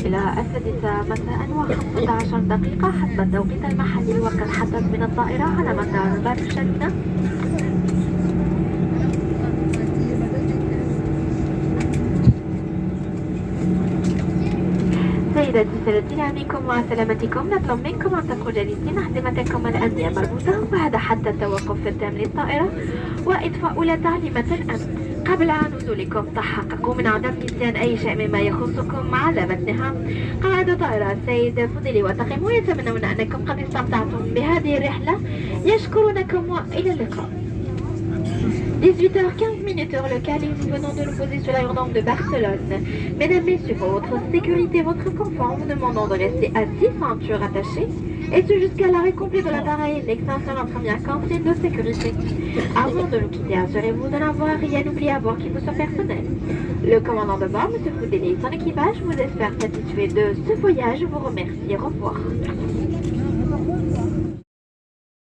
إلى 6 مساء و15 دقيقة حسب التوقيت المحلي وقد حدث من الطائرة على مدار برشلونة. سيداتي سادتي أمنكم وسلامتكم نطلب منكم أن تبقوا جالسين أحزمتكم الأمنية مربوطة وهذا حتى التوقف التام للطائرة وإضفاء أولى تعليمات الأمن. قبل نزولكم تحققوا من عدم نسيان أي شيء مما يخصكم على متنها. قائد طائرة السيد فضيلي وطاقمه يتمنون أنكم قد استمتعتم بهذه الرحلة. يشكرونكم وإلى اللقاء. 18h15 heure locale et nous venons de nous poser sur l'aérodrome de Barcelone. Mesdames, Messieurs, pour votre sécurité, votre confort, nous demandons de rester assis, ceinture attachée, et ce jusqu'à l'arrêt complet de l'appareil et l'extinction de la première consigne de sécurité. Avant de nous quitter, assurez-vous de n'avoir rien oublié à bord qui vous soit personnel. Le commandant de bord, M. Foudeli et son équipage, vous espère satisfait de ce voyage. Je vous remercie. Au revoir.